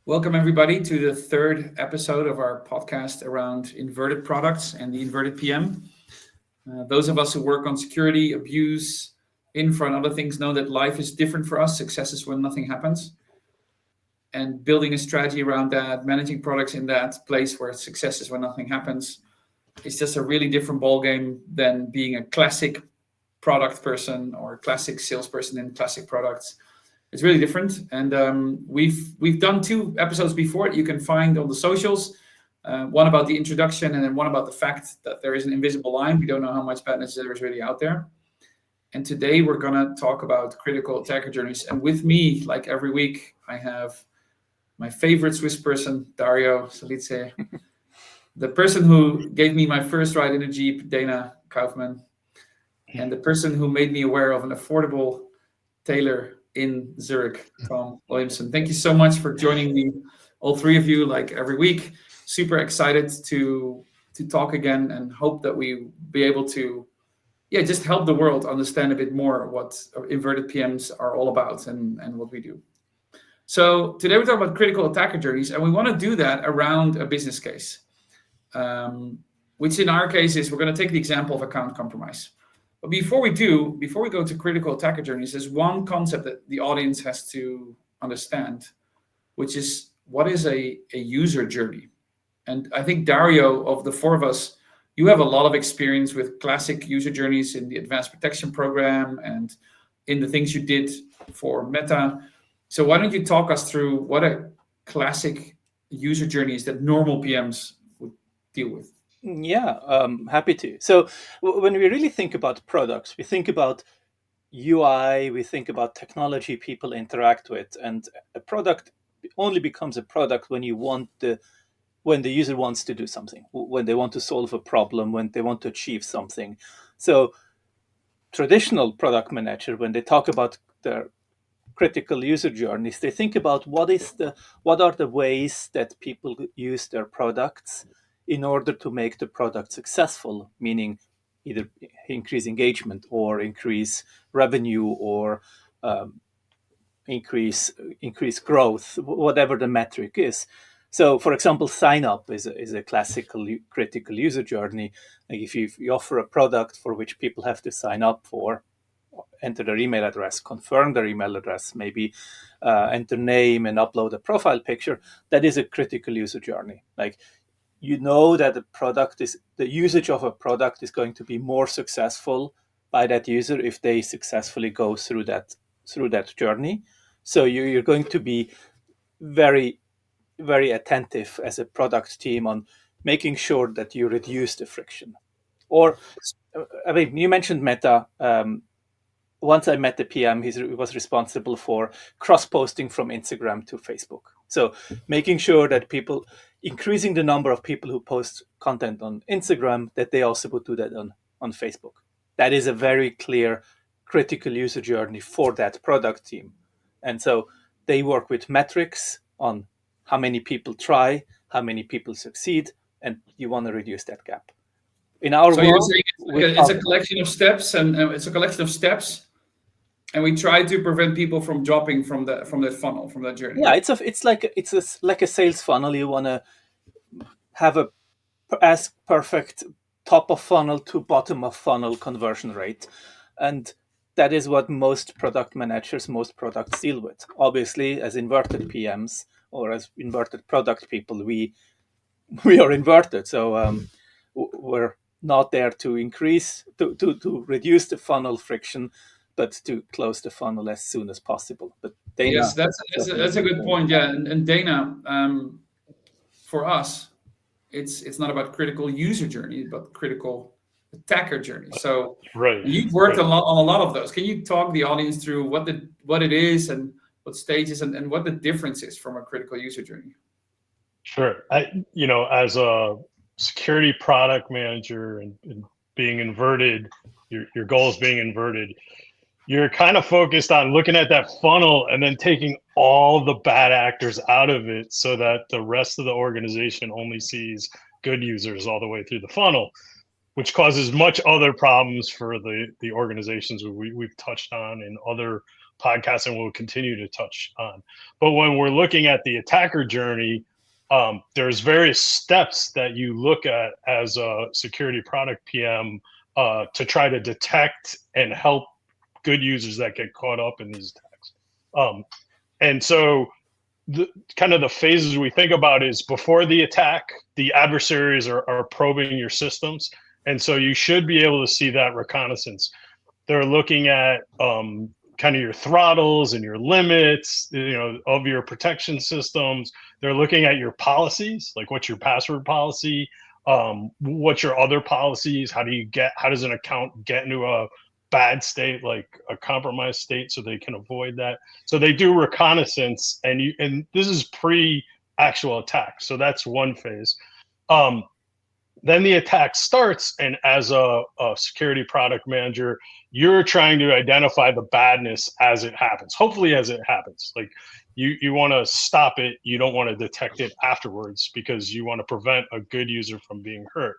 Welcome, everybody, to the third episode of our podcast around inverted products and the inverted PM. Those of us who work on security, abuse, infra, and other things know that life is different for us. Success is when nothing happens. And building a strategy around that, managing products in that place where success is when nothing happens, is just a really different ballgame than being a classic product person or classic salesperson in classic products. It's really different, and we've done two episodes before you can find on the socials. One about the introduction, and then one about the fact that there is an invisible line. We don't know how much badness there is really out there. And today we're gonna talk about critical attacker journeys. And with me, like every week, I have my favorite Swiss person, Dario Salice, the person who gave me my first ride in a Jeep, Dana Kaufman, and the person who made me aware of an affordable tailor in Zurich, Tom Williamson. Thank you so much for joining me, all three of you, like every week. Super excited to talk again, and hope that we be able to, just help the world understand a bit more what inverted PMs are all about and what we do. So today we're talking about critical attacker journeys, and we want to do that around a business case, which in our case is we're going to take the example of account compromise. But before we go to critical attacker journeys, there's one concept that the audience has to understand, which is what is a user journey. And I think, Dario, of the four of us, you have a lot of experience with classic user journeys in the advanced protection program and in the things you did for Meta. So why don't you talk us through what a classic user journey is that normal PMs would deal with? Yeah, happy to. So when we really think about products, we think about UI, we think about technology people interact with, and a product only becomes a product when when the user wants to do something, when they want to solve a problem, when they want to achieve something. So traditional product manager, when they talk about their critical user journeys, they think about what are the ways that people use their products in order to make the product successful, meaning either increase engagement or increase revenue or increase growth, whatever the metric is. So, for example, sign up is a classical critical user journey. Like if you offer a product for which people have to sign up for, enter their email address, confirm their email address, maybe enter name and upload a profile picture, that is a critical user journey. Like, you know that the usage of a product is going to be more successful by that user if they successfully go through that journey. So you're going to be very, very attentive as a product team on making sure that you reduce the friction. Or, I mean, you mentioned Meta. Once I met the PM, he was responsible for cross-posting from Instagram to Facebook. So making sure that increasing the number of people who post content on Instagram, that they also would do that on Facebook. That is a very clear critical user journey for that product team. And so they work with metrics on how many people try, how many people succeed, and you want to reduce that gap. In our So world, you're saying it's a collection of steps, and it's a collection of steps, and we try to prevent people from dropping from that funnel, from that journey. yeah, it's like a sales funnel. You want to have a as perfect top of funnel to bottom of funnel conversion rate, and that is what most product managers, most products deal with. Obviously, as inverted PMs or as inverted product people, we are inverted. So we're not there to reduce the funnel friction, but to close the funnel as soon as possible. But Dana, Yes, that's a good point. Yeah, and Dana, for us, it's not about critical user journey, but critical attacker journey. So Right. you've worked right. on a lot of those. Can you talk the audience through what it is and what stages and what the difference is from a critical user journey? Sure. As a security product manager and being inverted, your goals being inverted, you're kind of focused on looking at that funnel and then taking all the bad actors out of it so that the rest of the organization only sees good users all the way through the funnel. which causes much other problems for the organizations we've touched on in other podcasts and will continue to touch on. But when we're looking at the attacker journey, there's various steps that you look at as a security product PM to try to detect and help good users that get caught up in these attacks. And so the kind of the phases we think about is before the attack, the adversaries are probing your systems. And so you should be able to see that reconnaissance. They're looking at kind of your throttles and your limits, of your protection systems. They're looking at your policies, like what's your password policy, what's your other policies, how does an account get into a bad state, like a compromised state, so they can avoid that. So they do reconnaissance, and this is pre-actual attack. So that's one phase. Then the attack starts, and as a security product manager, you're trying to identify the badness as it happens. Hopefully, as it happens, like you want to stop it. You don't want to detect it afterwards because you want to prevent a good user from being hurt.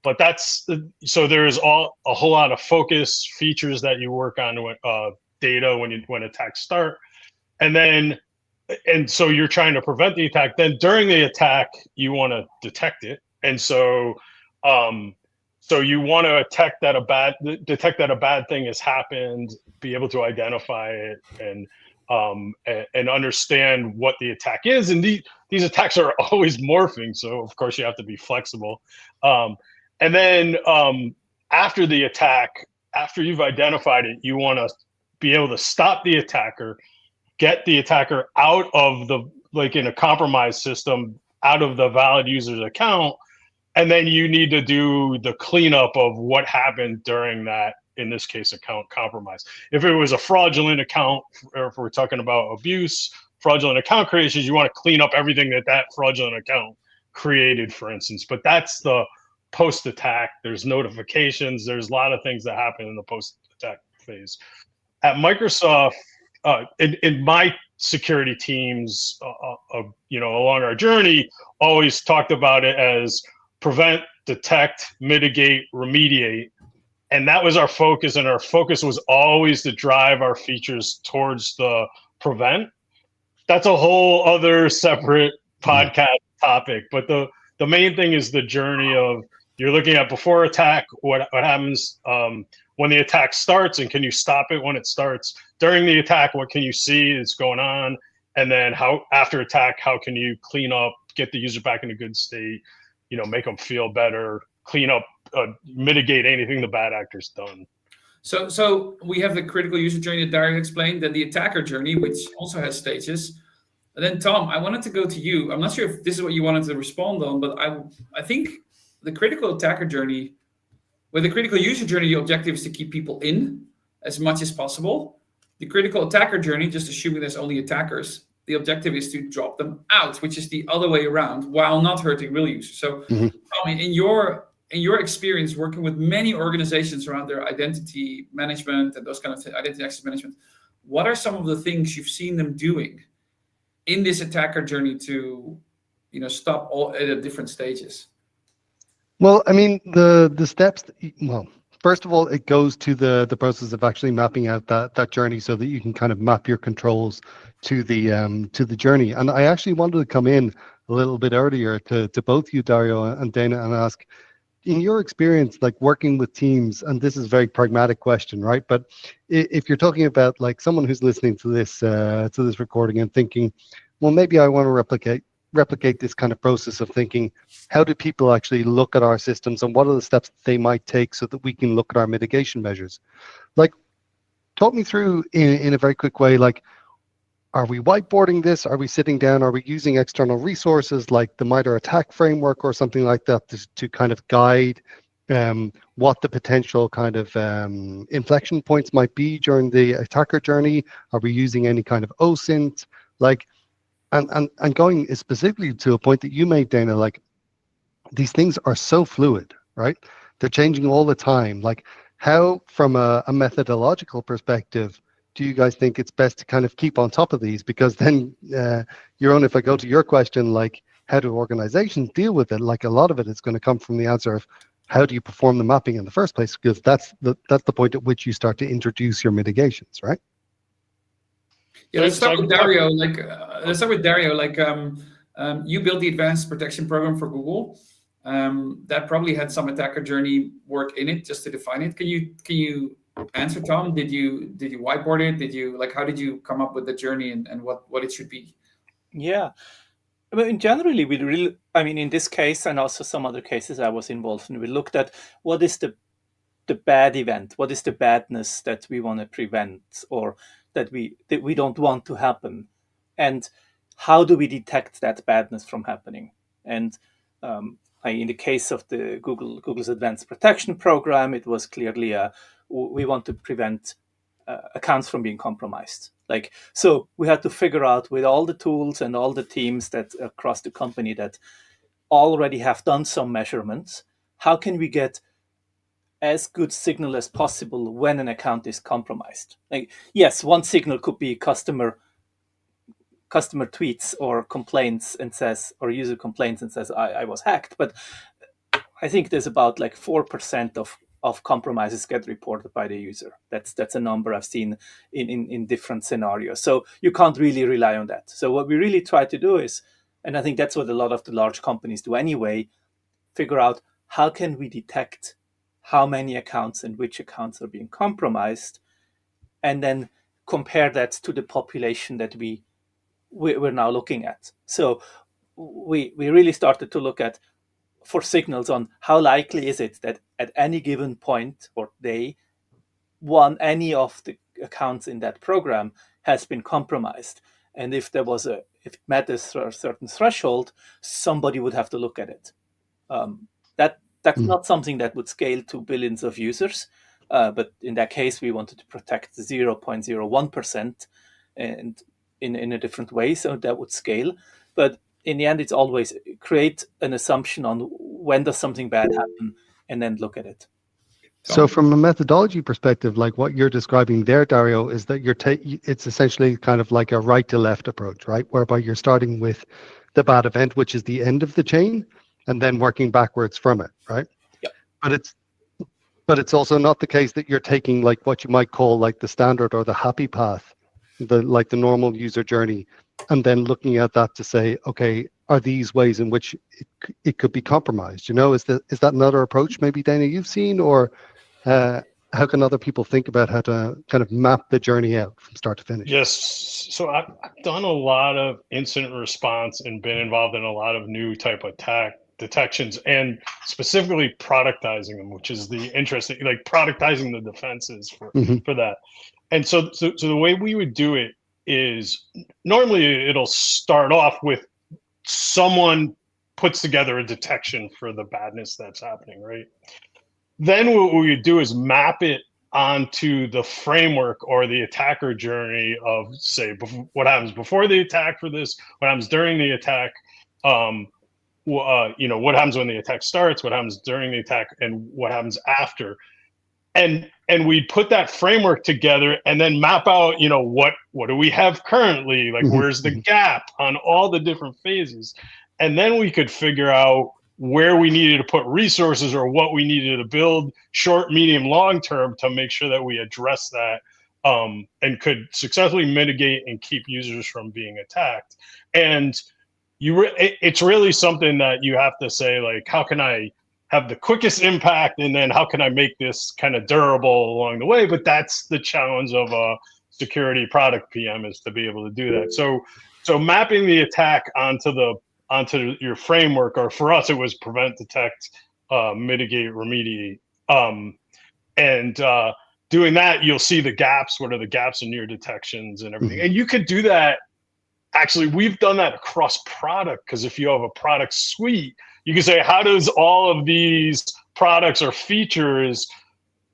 But so there's a whole lot of focus features that you work on data when attacks start, and so you're trying to prevent the attack. Then during the attack, you want to detect it, and so you want to detect that a bad thing has happened, be able to identify it, and understand what the attack is. And these attacks are always morphing, so of course you have to be flexible. And then after the attack, after you've identified it, you want to be able to stop the attacker, get the attacker out of in a compromised system, out of the valid user's account. And then you need to do the cleanup of what happened during that, in this case, account compromise. If it was a fraudulent account, or if we're talking about abuse, fraudulent account creations, you want to clean up everything that fraudulent account created, for instance. But that's the post-attack. There's notifications. There's a lot of things that happen in the post-attack phase. At Microsoft, in my security teams, along our journey, always talked about it as prevent, detect, mitigate, remediate. And that was our focus. And our focus was always to drive our features towards the prevent. That's a whole other separate podcast topic. But the main thing is the journey of, you're looking at before attack, what happens when the attack starts, and can you stop it when it starts? During the attack, what can you see is going on? And then after attack, how can you clean up, get the user back in a good state, make them feel better, clean up, mitigate anything the bad actor's done. So we have the critical user journey that Dario explained, then the attacker journey, which also has stages. And then Tom, I wanted to go to you. I'm not sure if this is what you wanted to respond on, but I think the critical attacker journey, with the critical user journey, the objective is to keep people in as much as possible. The critical attacker journey, just assuming there's only attackers, the objective is to drop them out, which is the other way around, while not hurting real users. So, Tom, in your experience working with many organizations around their identity management and those kind of things, identity access management, what are some of the things you've seen them doing in this attacker journey to, stop all at different stages? Well, I mean, the steps. First of all, it goes to the process of actually mapping out that journey so that you can kind of map your controls to the journey. And I actually wanted to come in a little bit earlier to both you, Dario and Dana, and ask, in your experience, like working with teams, and this is a very pragmatic question, right? But if you're talking about like someone who's listening to this recording and thinking, well, maybe I want to replicate this kind of process of thinking, how do people actually look at our systems and what are the steps that they might take so that we can look at our mitigation measures? Like, talk me through in a very quick way, like, are we whiteboarding this? Are we sitting down? Are we using external resources like the MITRE ATT&CK framework or something like that to kind of guide what the potential kind of inflection points might be during the attacker journey? Are we using any kind of OSINT? Like, and going specifically to a point that you made, Dana, like, these things are so fluid, right? They're changing all the time. Like, how, from a methodological perspective, do you guys think it's best to kind of keep on top of these? Because then, if I go to your question, like, how do organizations deal with it? Like, a lot of it is going to come from the answer of, how do you perform the mapping in the first place? Because that's the point at which you start to introduce your mitigations, right? Yeah, let's start with Dario. You built the advanced protection program for Google. That probably had some attacker journey work in it, just to define it. Can you answer, Tom? Did you whiteboard it? How did you come up with the journey and what it should be? Yeah. I mean, generally, in this case and also some other cases I was involved in, we looked at what is the bad event, what is the badness that we want to prevent or that we don't want to happen, and how do we detect that badness from happening? And in the case of the Google's Advanced Protection Program, it was clearly we want to prevent accounts from being compromised. So we had to figure out with all the tools and all the teams that across the company that already have done some measurements, how can we get as good signal as possible when an account is compromised? Yes, one signal could be customer tweets or complaints and says, or user complaints and says, I was hacked. But I think there's about 4% of compromises get reported by the user. That's a number I've seen in different scenarios. So you can't really rely on that. So what we really try to do is, and I think that's what a lot of the large companies do anyway, figure out how can we detect how many accounts and which accounts are being compromised, and then compare that to the population that we're now looking at. So we really started to look at for signals on how likely is it that at any given point or day, any of the accounts in that program has been compromised. And if it met a certain threshold, somebody would have to look at it. That's not something that would scale to billions of users. But in that case, we wanted to protect 0.01% and in a different way, so that would scale. But in the end, it's always create an assumption on when does something bad happen and then look at it. So from a methodology perspective, like what you're describing there, Dario, is that it's essentially kind of like a right to left approach, right? Whereby you're starting with the bad event, which is the end of the chain, and then working backwards from it, right? Yep. But it's also not the case that you're taking like what you might call like the standard or the happy path, the normal user journey, and then looking at that to say, okay, are these ways in which it could be compromised? Is that another approach maybe, Dana, you've seen, or how can other people think about how to kind of map the journey out from start to finish? Yes. So I've done a lot of incident response and been involved in a lot of new type of attack detections, and specifically productizing them, which is the interesting, like productizing the defenses for that. And so the way we would do it is normally it'll start off with someone puts together a detection for the badness that's happening, right? Then what we would do is map it onto the framework or the attacker journey of, say, what happens before the attack for this, what happens during the attack, what happens when the attack starts, what happens during the attack, and what happens after. And we put that framework together and then map out, what do we have currently? Like, where's the gap on all the different phases? And then we could figure out where we needed to put resources or what we needed to build short, medium, long term to make sure that we address that and could successfully mitigate and keep users from being attacked. And it's really something that you have to say, like, how can I have the quickest impact, and then how can I make this kind of durable along the way? But that's the challenge of a security product PM, is to be able to do that. So mapping the attack onto your framework, or for us it was prevent, detect, mitigate, remediate, and doing that, you'll see the gaps. What are the gaps in your detections and everything? And you could do that. Actually, we've done that across product, because if you have a product suite, you can say, how does all of these products or features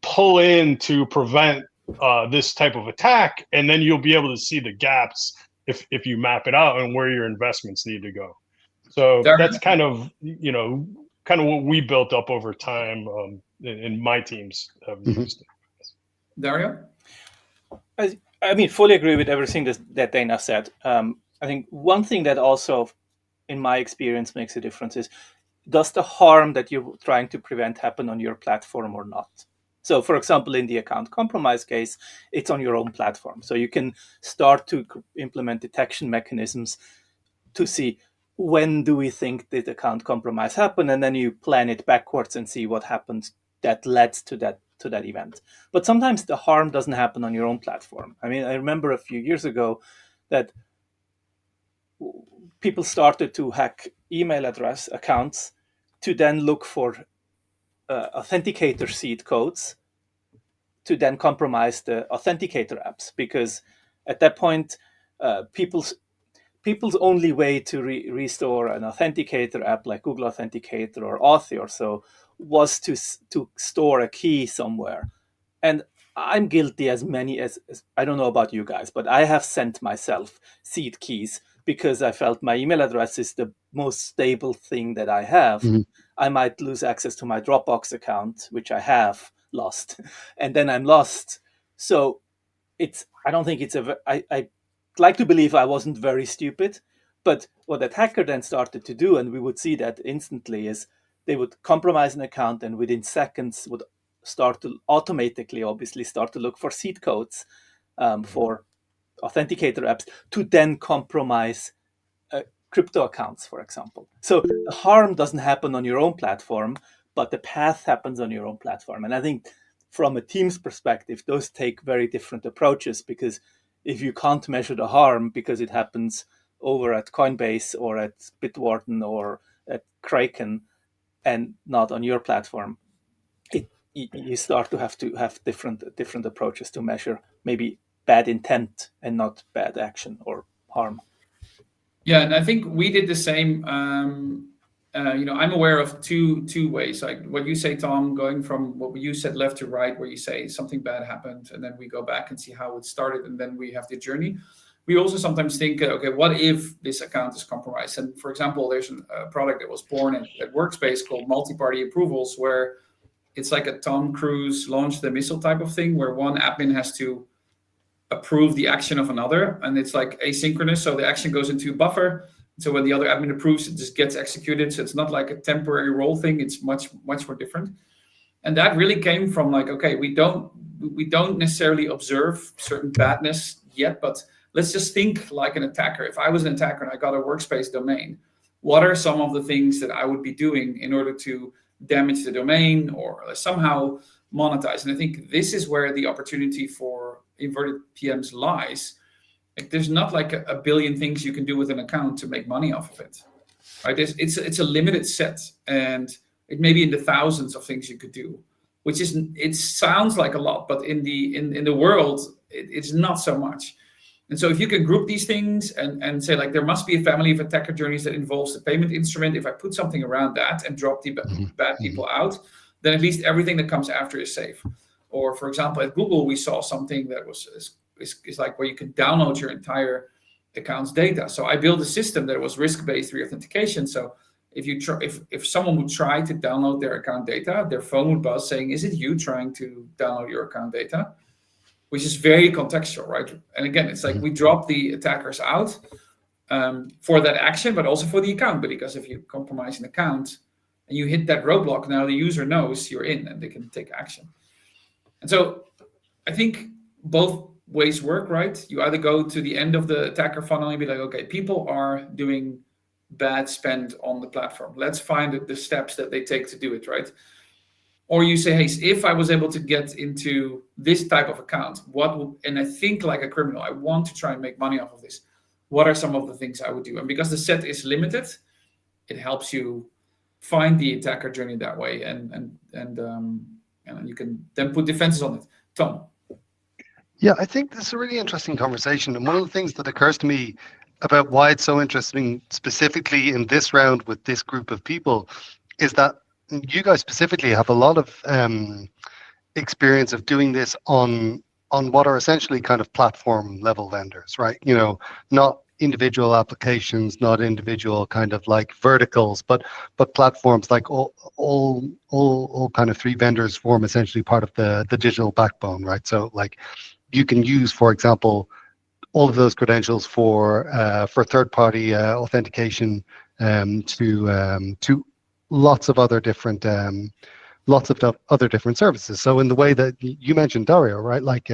pull in to prevent this type of attack? And then you'll be able to see the gaps if you map it out and where your investments need to go. So that's kind of what we built up over time, and my teams have used it. Dario? I mean, fully agree with everything that Dana said. I think one thing that also, in my experience, makes a difference is does the harm that you're trying to prevent happen on your platform or not? So, for example, in the account compromise case, it's on your own platform. So you can start to implement detection mechanisms to see when do we think that account compromise happened, and then you plan it backwards and see what happened that led to that event. But sometimes the harm doesn't happen on your own platform. I mean, I remember a few years ago that people started to hack email address accounts to then look for authenticator seed codes to then compromise the authenticator apps, because at that point, people's only way to restore an authenticator app like Google Authenticator or Authy or so was to store a key somewhere. And I'm guilty as I don't know about you guys, but I have sent myself seed keys because I felt my email address is the most stable thing that I have. Mhm. I might lose access to my Dropbox account, which I have lost, and then I'm lost. So I don't think I like to believe I wasn't very stupid, but what that hacker then started to do, and we would see that instantly, is they would compromise an account and within seconds would start to automatically, obviously, start to look for seed codes for authenticator apps to then compromise crypto accounts, for example. So the harm doesn't happen on your own platform, but the path happens on your own platform. And I think from a team's perspective, those take very different approaches, because if you can't measure the harm because it happens over at Coinbase or at Bitwarden or at Kraken and not on your platform, you start to have different approaches to measure maybe bad intent and not bad action or harm. Yeah, and I think we did the same. I'm aware of two ways. Like what you say, Tom, going from what you said left to right, where you say something bad happened, and then we go back and see how it started, and then we have the journey. We also sometimes think, okay, what if this account is compromised? And for example, there's a product that was born at Workspace called multi-party approvals, where it's like a Tom Cruise launch the missile type of thing, where one admin has to approve the action of another, and it's like asynchronous, so the action goes into a buffer, so when the other admin approves, it just gets executed. So it's not like a temporary role thing, it's much more different. And that really came from like, okay, we don't necessarily observe certain badness yet, but let's just think like an attacker. If I was an attacker and I got a Workspace domain, what are some of the things that I would be doing in order to damage the domain or somehow monetize? And I think this is where the opportunity for inverted PMs lies. Like, there's not like a billion things you can do with an account to make money off of it, right? It's a limited set, and it may be in the thousands of things you could do, which is, it sounds like a lot, but in the world, it's not so much. And so if you can group these things and say, like, there must be a family of attacker journeys that involves the payment instrument. If I put something around that and drop the bad people out, then at least everything that comes after is safe. Or for example, at Google, we saw something that is like where you can download your entire account's data. So I built a system that was risk-based re-authentication. So if someone would try to download their account data, their phone would buzz saying, "Is it you trying to download your account data?" Which is very contextual, right? And again, it's like we drop the attackers out for that action, but also for the account. Because if you compromise an account and you hit that roadblock, now the user knows you're in and they can take action. And so I think both ways work, right? You either go to the end of the attacker funnel and be like, okay, people are doing bad spend on the platform. Let's find the steps that they take to do it, right? Or you say, hey, if I was able to get into this type of account, and I think like a criminal, I want to try and make money off of this. What are some of the things I would do? And because the set is limited, it helps you find the attacker journey that way, and you can then put defenses on it. Tom. Yeah, I think this is a really interesting conversation. And one of the things that occurs to me about why it's so interesting, specifically in this round with this group of people, is that you guys specifically have a lot of experience of doing this on what are essentially kind of platform level vendors, right? You know, not individual applications, not individual kind of like verticals, but platforms, like all kind of three vendors form essentially part of the digital backbone, right? So like you can use, for example, all of those credentials for third-party authentication to lots of other different other different services. So in the way that you mentioned, Dario, right? Like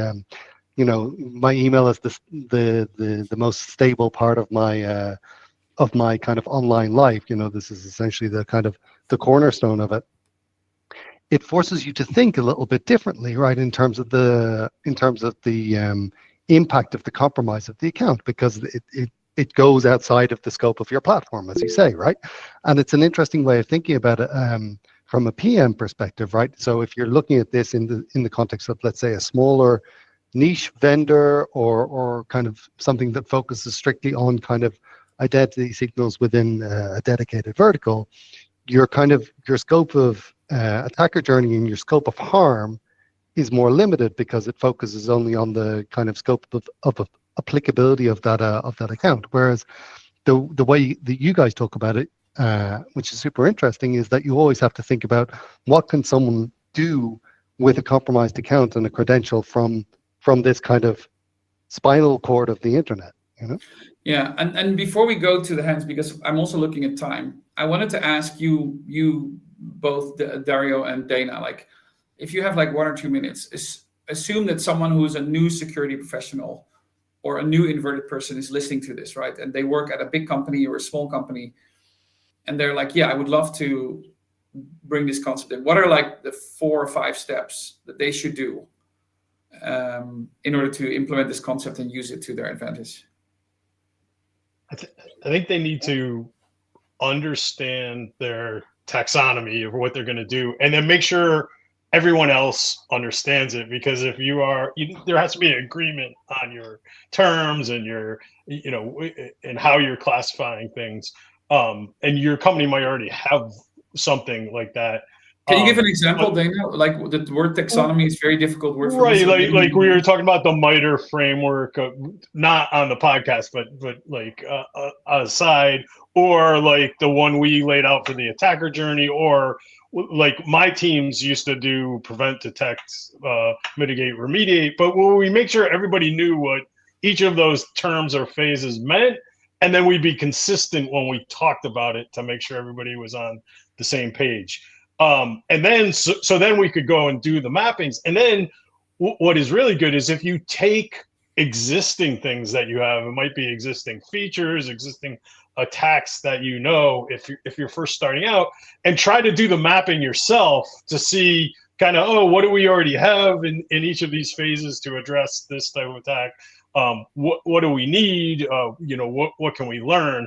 my email is the most stable part of my kind of online life. This is essentially the kind of the cornerstone of it. It forces you to think a little bit differently, right, in terms of the impact of the compromise of the account, because it goes outside of the scope of your platform, as you say, right? And it's an interesting way of thinking about it from a PM perspective, right? So if you're looking at this in the context of, let's say, a smaller niche vendor or kind of something that focuses strictly on kind of identity signals within a dedicated vertical, your scope of attacker journey and your scope of harm is more limited because it focuses only on the kind of scope of applicability of that account. Whereas the way that you guys talk about it, which is super interesting, is that you always have to think about what can someone do with a compromised account and a credential from this kind of spinal cord of the internet. Yeah, and before we go to the hands, because I'm also looking at time, I wanted to ask you both, Dario and Dana, like, if you have like 1 or 2 minutes, assume that someone who is a new security professional or a new inverted person is listening to this, right? And they work at a big company or a small company, and they're like, yeah, I would love to bring this concept in. What are like the 4 or 5 steps that they should do in order to implement this concept and use it to their advantage? I think they need to understand their taxonomy of what they're going to do, and then make sure everyone else understands it. Because if there has to be an agreement on your terms and and how you're classifying things. And your company might already have something like that. Can you give an example, Dana? Like, the word taxonomy is a very difficult word for me. Right, like we were talking about the MITRE framework, not on the podcast, but like aside, or like the one we laid out for the attacker journey, or like my teams used to do prevent, detect, mitigate, remediate. But we make sure everybody knew what each of those terms or phases meant, and then we'd be consistent when we talked about it to make sure everybody was on the same page. And then so then we could go and do the mappings. And then what is really good is if you take existing things that you have, it might be existing features, existing attacks that if you're first starting out, and try to do the mapping yourself to see kind of, what do we already have in each of these phases to address this type of attack? What do we need? What can we learn?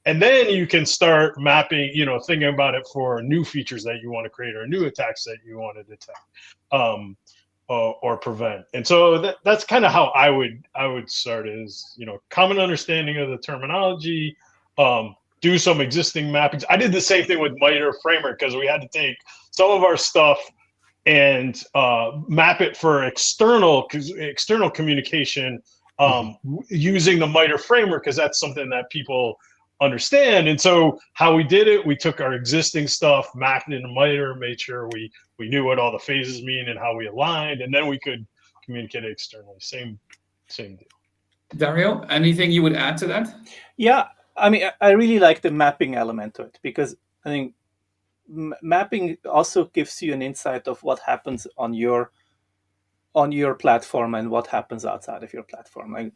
And then you can start mapping, thinking about it for new features that you want to create or new attacks that you want to detect or prevent. And so that's kind of how I would start is, common understanding of the terminology, do some existing mappings. I did the same thing with MITRE framework because we had to take some of our stuff and map it for external communication using the MITRE framework, because that's something that people understand. And so how we did it, we took our existing stuff, mapped it into MITRE, made sure we knew what all the phases mean and how we aligned, and then we could communicate it externally. Same deal. Dario, anything you would add to that? Yeah, I mean, I really like the mapping element to it, because I think mapping also gives you an insight of what happens on your platform and what happens outside of your platform. Like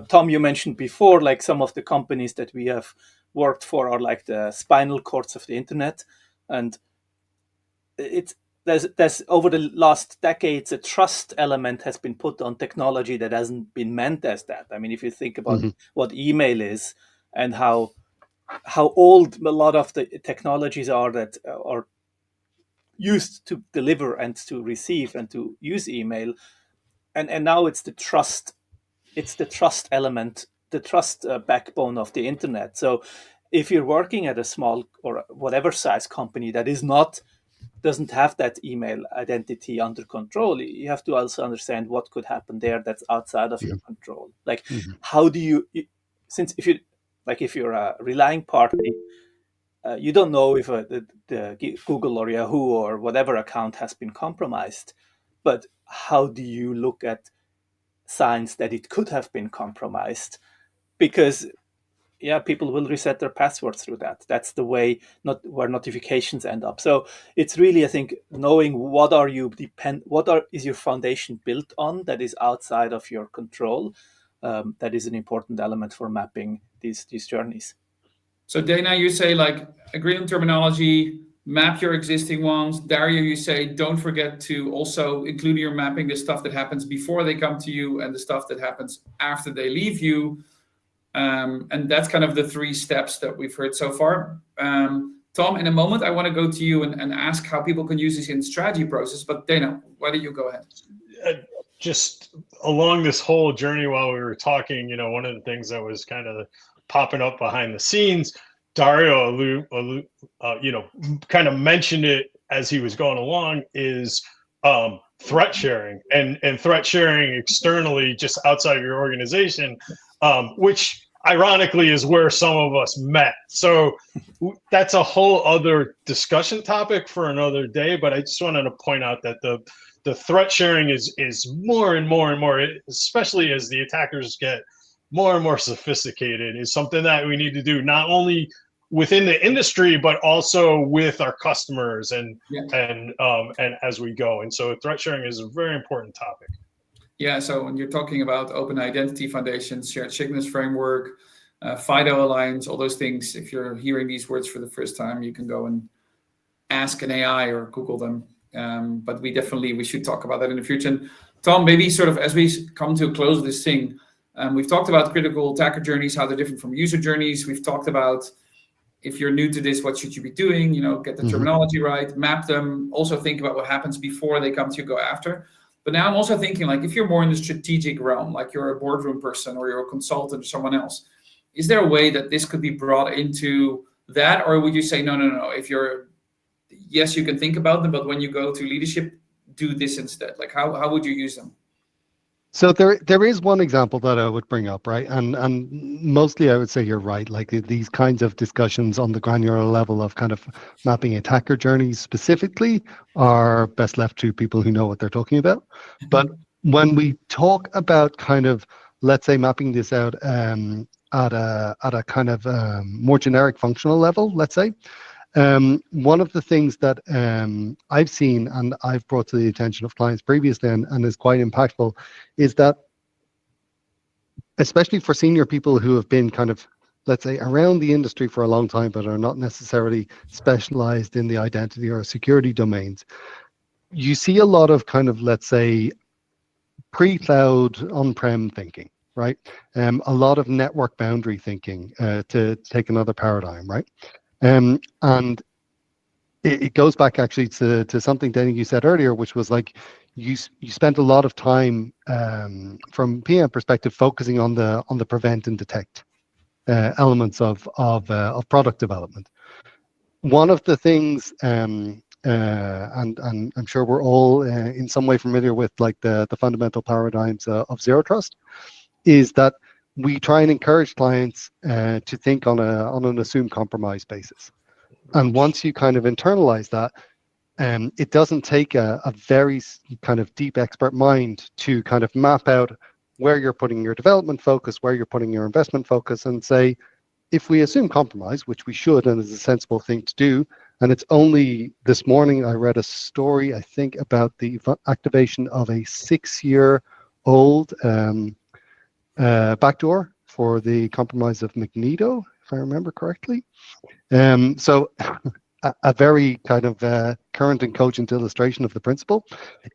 Tom, you mentioned before, like some of the companies that we have worked for are like the spinal cords of the internet, and there's over the last decades a trust element has been put on technology that hasn't been meant as that. I mean, if you think about what email is and how old a lot of the technologies are that are used to deliver and to receive and to use email, and now it's the trust element, the trust backbone of the internet. So if you're working at a small or whatever size company that doesn't have that email identity under control, you have to also understand what could happen there that's outside of your control. Like, how do you, since if you're a relying party, you don't know if the Google or Yahoo or whatever account has been compromised, but how do you look at signs that it could have been compromised? Because people will reset their passwords through that. That's the way, not where notifications end up. So it's really, I think, knowing what is your foundation built on that is outside of your control. That is an important element for mapping these journeys. So Dana, you say like agree on terminology, map your existing ones. Dario, you say don't forget to also include in your mapping the stuff that happens before they come to you and the stuff that happens after they leave you. And that's kind of the 3 steps that we've heard so far. Tom, in a moment, I want to go to you and ask how people can use this in strategy process. But Dana, why don't you go ahead? Just along this whole journey while we were talking, one of the things that was kind of popping up behind the scenes, Dario, kind of mentioned it as he was going along, is threat sharing and threat sharing externally, just outside of your organization, which ironically is where some of us met. So that's a whole other discussion topic for another day. But I just wanted to point out that the threat sharing is more and more and more, especially as the attackers get more and more sophisticated, is something that we need to do not only within the industry, but also with our customers and as we go. And so threat sharing is a very important topic. Yeah, so when you're talking about open identity foundations, shared signals framework, FIDO Alliance, all those things, if you're hearing these words for the first time, you can go and ask an AI or Google them. But we should talk about that in the future. And Tom, maybe sort of as we come to a close of this thing, we've talked about critical attacker journeys, how they're different from user journeys. We've talked about if you're new to this, what should you be doing? Get the terminology right, map them, also think about what happens before they come to you, go after. But now I'm also thinking, like, if you're more in the strategic realm, like you're a boardroom person or you're a consultant or someone else, is there a way that this could be brought into that? Or would you say, no, yes, you can think about them, but when you go to leadership, do this instead? Like, how would you use them? So there is one example that I would bring up, right? And mostly I would say you're right. Like these kinds of discussions on the granular level of kind of mapping attacker journeys specifically are best left to people who know what they're talking about. But when we talk about kind of, let's say, mapping this out at a kind of more generic functional level, let's say, one of the things that I've seen and I've brought to the attention of clients previously and is quite impactful is that, especially for senior people who have been kind of, let's say, around the industry for a long time, but are not necessarily specialized in the identity or security domains, you see a lot of kind of, let's say, pre-cloud on-prem thinking, right? A lot of network boundary thinking, to take another paradigm, right? And it goes back actually to something, Danny, you said earlier, which was like you spent a lot of time from PM perspective focusing on the prevent and detect elements of product development. One of the things, and I'm sure we're all in some way familiar with like the fundamental paradigms of zero trust, is that we try and encourage clients to think on an assumed compromise basis. And once you kind of internalize that, it doesn't take a very kind of deep expert mind to kind of map out where you're putting your development focus, where you're putting your investment focus, and say, if we assume compromise, which we should and is a sensible thing to do, and it's only this morning I read a story, I think, about the activation of a 6-year-old backdoor for the compromise of Magneto, if I remember correctly. So a very kind of current and cogent illustration of the principle.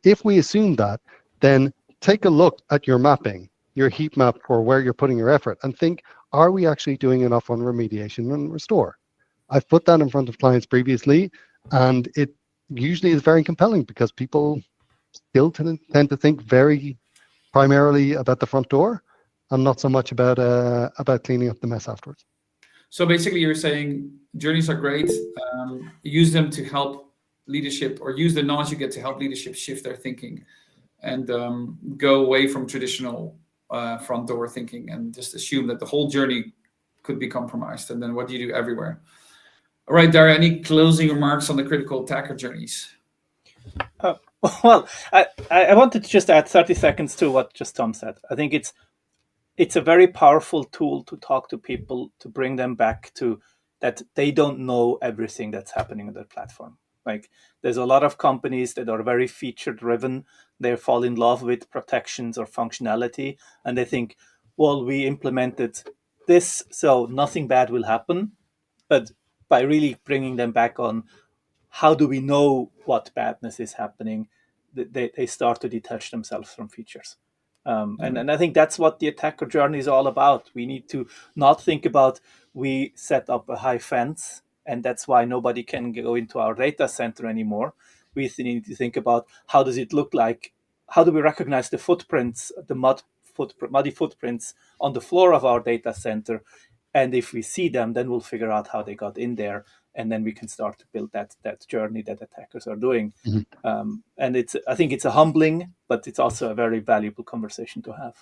If we assume that, then take a look at your mapping, your heat map for where you're putting your effort, and think, are we actually doing enough on remediation and restore? I've put that in front of clients previously, and it usually is very compelling because people still tend to think very primarily about the front door and not so much about cleaning up the mess afterwards. So basically you're saying journeys are great. Use them to help leadership, or use the knowledge you get to help leadership shift their thinking and go away from traditional front door thinking and just assume that the whole journey could be compromised. And then what do you do everywhere? All right, Dario, any closing remarks on the critical attacker journeys? Well, I wanted to just add 30 seconds to what just Tom said. I think it's it's a very powerful tool to talk to people, to bring them back to that they don't know everything that's happening on their platform. Like, there's a lot of companies that are very feature driven. They fall in love with protections or functionality, and they think, well, we implemented this, so nothing bad will happen. But by really bringing them back on, how do we know what badness is happening, they start to detach themselves from features. And I think that's what the attacker journey is all about. We need to not think about, we set up a high fence and that's why nobody can go into our data center anymore. We need to think about, how does it look like? How do we recognize the footprints, the muddy footprints on the floor of our data center? And if we see them, then we'll figure out how they got in there, and then we can start to build that journey that attackers are doing. And I think it's a humbling, but it's also a very valuable conversation to have.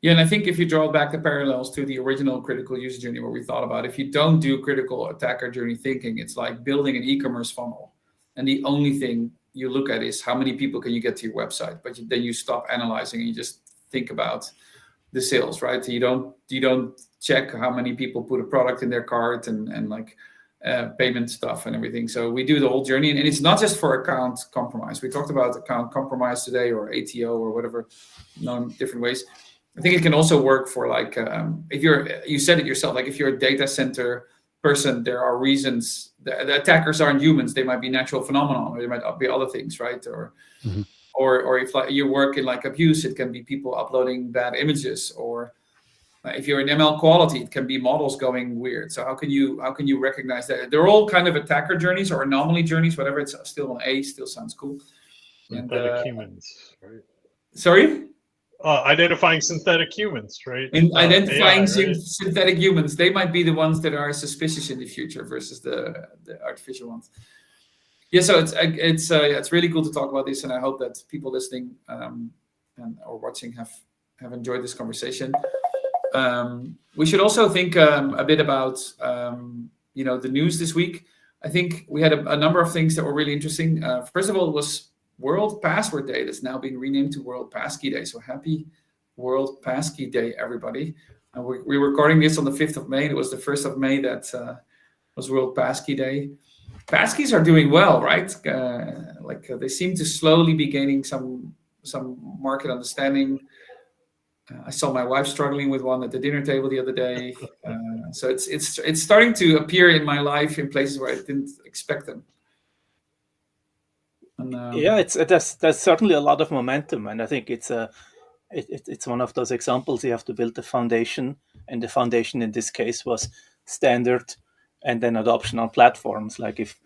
Yeah, and I think if you draw back the parallels to the original critical user journey, where we thought about, if you don't do critical attacker journey thinking, it's like building an e-commerce funnel, and the only thing you look at is how many people can you get to your website, but then you stop analyzing and you just think about the sales, right? You don't check how many people put a product in their cart and like payment stuff and everything. So we do the whole journey, and it's not just for account compromise. We talked about account compromise today, or ATO, or whatever, known different ways. I think it can also work for like if you said it yourself, like if you're a data center person, there are reasons. The attackers aren't humans; they might be natural phenomenon, or they might be other things, right? Or if like you work in like abuse, it can be people uploading bad images, or if you're in ML quality, it can be models going weird. So how can you recognize that? They're all kind of attacker journeys or anomaly journeys, whatever. It's still an A, still sounds cool. Synthetic humans, right? Sorry? Identifying synthetic humans, right? Identifying AI, right? synthetic humans. They might be the ones that are suspicious in the future versus the artificial ones. Yeah, so it's really cool to talk about this, and I hope that people listening or watching have enjoyed this conversation. We should also think a bit about the news this week. I think we had a number of things that were really interesting. First of all, it was World Password Day. That's now being renamed to World Passkey Day. So happy World Passkey Day, everybody. We're recording this on the 5th of May. It was the 1st of May that was World Passkey Day. Passkeys are doing well, right? They seem to slowly be gaining some market understanding. I saw my wife struggling with one at the dinner table the other day. So it's starting to appear in my life in places where I didn't expect them. And, there's certainly a lot of momentum, and I think it's one of those examples. You have to build the foundation, and the foundation in this case was standard, and then adoption on platforms. Like if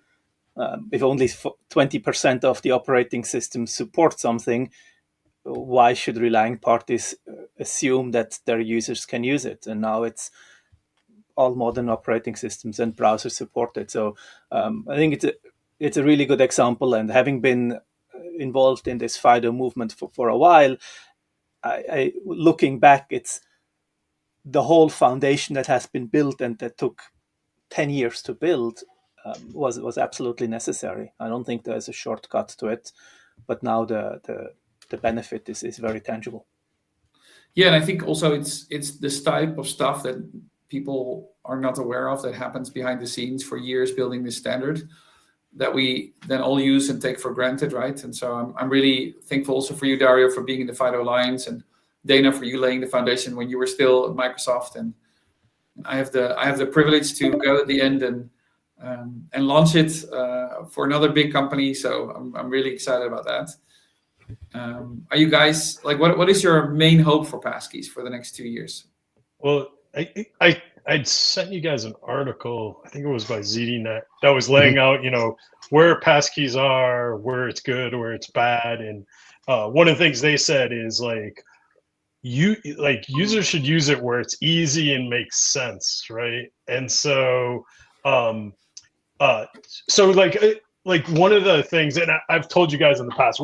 only 20% of the operating systems support something, why should relying parties assume that their users can use it? And now it's all modern operating systems and browsers support it. So I think it's a really good example. And having been involved in this FIDO movement for a while, I looking back, it's the whole foundation that has been built and that took 10 years to build was absolutely necessary. I don't think there's a shortcut to it, but now the benefit is very tangible. Yeah, and I think also it's this type of stuff that people are not aware of that happens behind the scenes for years building this standard that we then all use and take for granted, right? And so I'm really thankful also for you, Dario, for being in the FIDO Alliance, and Dana for you laying the foundation when you were still at Microsoft. And I have the privilege to go at the end and launch it for another big company. So I'm really excited about that. Are you guys like what is your main hope for Passkeys for the next 2 years? Well, I'd sent you guys an article, I think it was by ZDNet, that was laying out, where Passkeys are, where it's good, where it's bad. And one of the things they said is users should use it where it's easy and makes sense, right? And so one of the things, and I've told you guys in the past,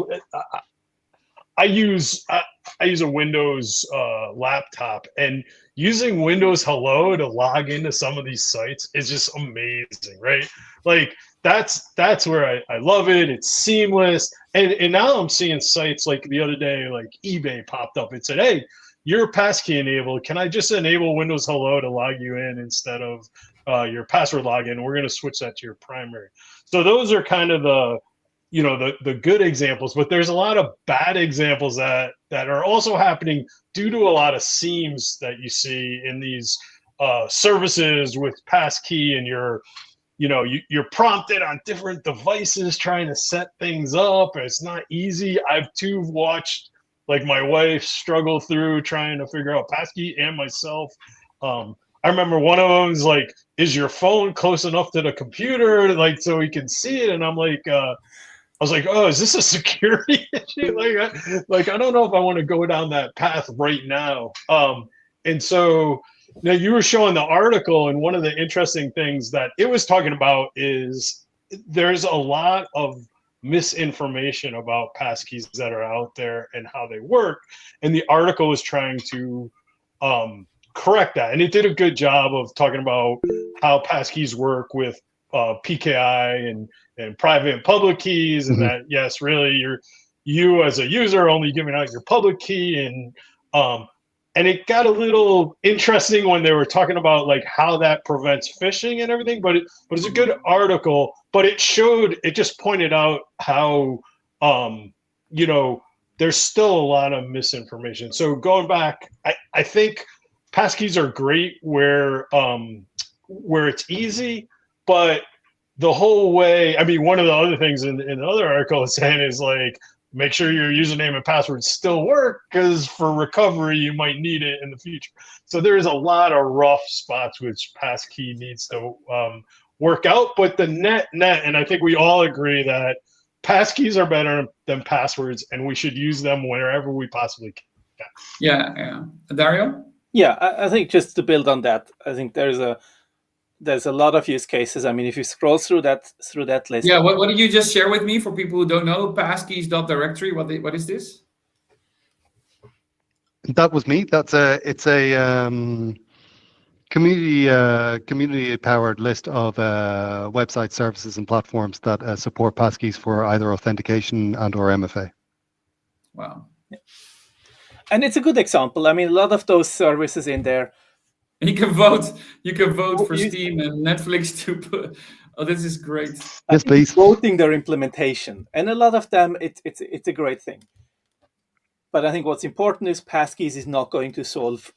I use a Windows laptop, and using Windows Hello to log into some of these sites is just amazing, right? Like that's where I love it. It's seamless, and now I'm seeing sites like the other day, like eBay popped up. It said, "Hey, you're passkey enabled. Can I just enable Windows Hello to log you in instead of your password login? We're going to switch that to your primary. So those are kind of the good examples, but there's a lot of bad examples that are also happening due to a lot of seams that you see in these services with passkey, and you're prompted on different devices trying to set things up, and it's not easy. I've too watched like my wife struggle through trying to figure out passkey, and myself. I remember one of them is like, is your phone close enough to the computer, like so we can see it? And I'm like, I was like, oh, is this a security issue? Like I don't know if I want to go down that path right now. And so now you were showing the article, and one of the interesting things that it was talking about is there's a lot of misinformation about passkeys that are out there and how they work. And the article was trying to correct that. And it did a good job of talking about how passkeys work with PKI and private and public keys, and that, yes, really you as a user only giving out your public key. And it got a little interesting when they were talking about like how that prevents phishing and everything, but it's a good article, but it just pointed out how, there's still a lot of misinformation. So going back, I think passkeys are great where it's easy, but the whole way, I mean, one of the other things in the other article is saying is like, make sure your username and password still work, because for recovery, you might need it in the future. So there's a lot of rough spots which passkey needs to work out. But the net, and I think we all agree that passkeys are better than passwords, and we should use them wherever we possibly can. Yeah. Dario? Yeah, I think just to build on that, I think there's a lot of use cases. I mean, if you scroll through that list. Yeah, what did you just share with me for people who don't know? Passkeys.directory, what is this? That was me. It's a community powered list of website services and platforms that support passkeys for either authentication and or MFA. Wow. Yeah. And it's a good example. I mean, a lot of those services in there. You can vote for Steam and Netflix to put. Oh, this is great. Yes, please. Voting their implementation, and a lot of them, it's a great thing. But I think what's important is Passkeys is not going to solve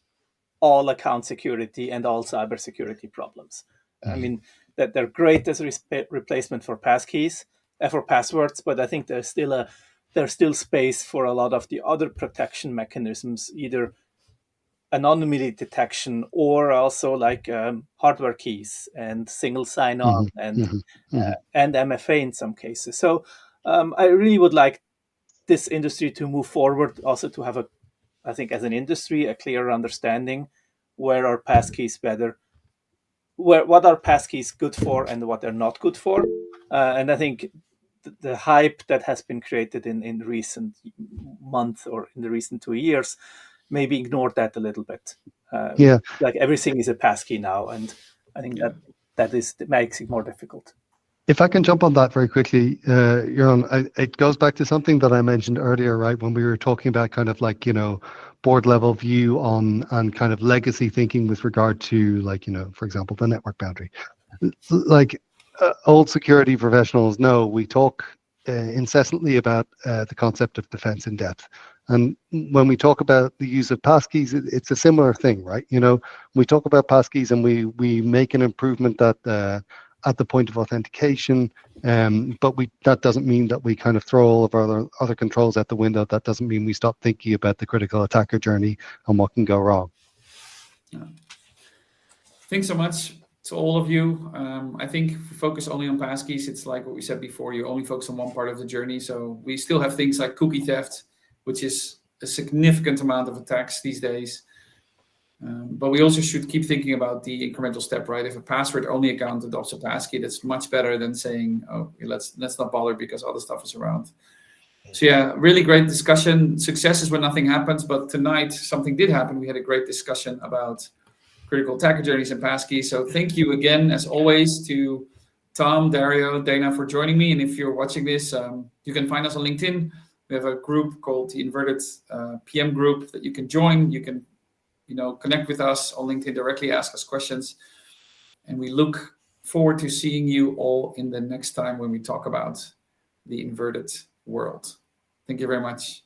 all account security and all cybersecurity problems. I mean, that they're great as a replacement for passkeys, for passwords, but I think there's still space for a lot of the other protection mechanisms, either anonymity detection or also like hardware keys and single sign-on and MFA in some cases. So I really would like this industry to move forward, also to have I think as an industry, a clearer understanding where are passkeys better, what are passkeys good for and what they're not good for. And I think the hype that has been created in recent months or in the recent 2 years, maybe ignore that a little bit. Like everything is a passkey now, and I think that makes it more difficult. If I can jump on that very quickly, it goes back to something that I mentioned earlier, right? When we were talking about kind of like, board level view on kind of legacy thinking with regard to like, for example, the network boundary. Like old security professionals know, we talk incessantly about the concept of defense in depth. And when we talk about the use of passkeys, it's a similar thing, right? We talk about passkeys and we make an improvement at the point of authentication, but that doesn't mean that we kind of throw all of our other controls out the window. That doesn't mean we stop thinking about the critical attacker journey and what can go wrong. Yeah. Thanks so much to all of you. I think if we focus only on passkeys, it's like what we said before, you only focus on one part of the journey. So we still have things like cookie theft, which is a significant amount of attacks these days. But we also should keep thinking about the incremental step, right? If a password-only account adopts a passkey, that's much better than saying, "Oh, let's not bother because other stuff is around." So yeah, really great discussion. Success is when nothing happens, but tonight something did happen. We had a great discussion about critical attacker journeys and passkey. So thank you again, as always, to Tom, Dario, Dana for joining me. And if you're watching this, you can find us on LinkedIn. We have a group called the Inverted PM group that you can join. You can, connect with us on LinkedIn directly, ask us questions. And we look forward to seeing you all in the next time when we talk about the inverted world. Thank you very much.